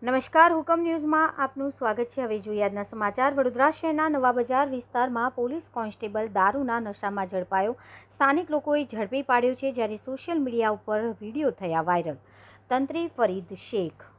નમસ્કાર, હુકમ ન્યૂઝમાં આપનું સ્વાગત છે। હવે જોઈએ આજના સમાચાર। વડોદરા શહેરના નવા બજાર વિસ્તારમાં પોલીસ કોન્સ્ટેબલ દારૂના નશામાં ઝડપાયો। સ્થાનિક લોકોએ ઝડપી પાડ્યો છે, જ્યારે સોશિયલ મીડિયા ઉપર વિડીયો થયા વાયરલ। તંત્રી ફરીદ શેખ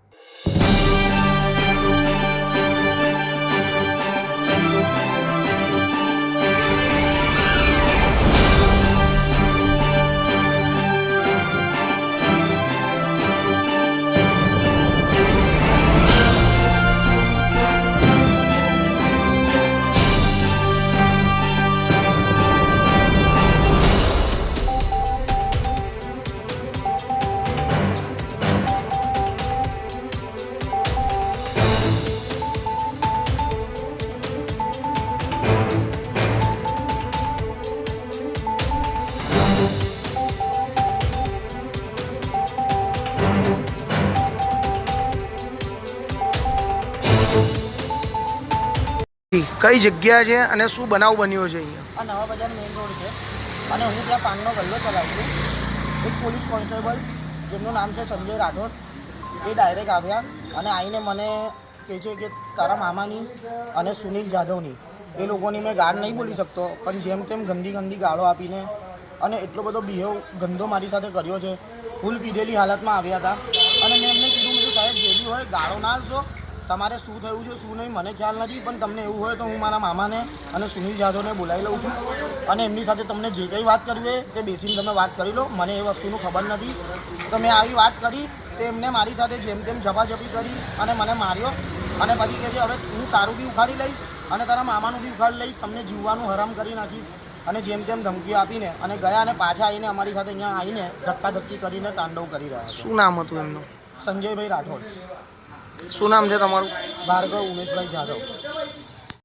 કઈ જગ્યા છે અને શું બનાવ બન્યો છે અહીંયા? આ નવા બજાર મેઇન રોડ છે અને હું ત્યાં પાનનો ગલ્લો ચલાવું છું। એક પોલીસ કોન્સ્ટેબલ જેમનું નામ છે સંજય રાઠોડ, એ ડાયરેક્ટ આવ્યા અને આવીને મને કહે છે કે તારા મામાની અને સુનિલ જાદવની, એ લોકોની મેં ગાળ નહીં બોલી શકતો, પણ જેમ તેમ ગંદી ગંદી ગાળો આપીને અને એટલો બધો બિહેવ ગંદો મારી સાથે કર્યો છે। ફૂલ પીધેલી હાલતમાં આવ્યા હતા અને મેં એમને કીધું સાહેબ જેવી હોય ગાળો ના આપશો, તમારે શું થયું છે શું નહીં મને ખ્યાલ નથી, પણ તમને એવું હોય તો હું મારા મામાને અને સુનિલ જાદવને બોલાવી લઉં છું અને એમની સાથે તમને જે કંઈ વાત કરવી હોય તે બેસીને તમે વાત કરી લો, મને એ વસ્તુનું ખબર નથી। તો મેં આવી વાત કરી તો એમને મારી સાથે જેમ તેમ ઝપાઝપી કરી અને મને માર્યો અને પછી કહે છે હવે હું તારું બી ઉખાડી લઈશ અને તારા મામાનું બી ઉખાડી લઈશ, તમને જીવવાનું હરામ કરી નાખીશ અને જેમ તેમ ધમકી આપીને અને ગયા અને પાછા આવીને અમારી સાથે અહીંયા આવીને ધક્કાધક્કી કરીને તાંડવ કરી રહ્યા છે। શું નામ હતું એમનું? સંજયભાઈ રાઠોડ। શું નામ છે તમારું? ભાર્ગવ ઉમેશભાઈ જાદવ।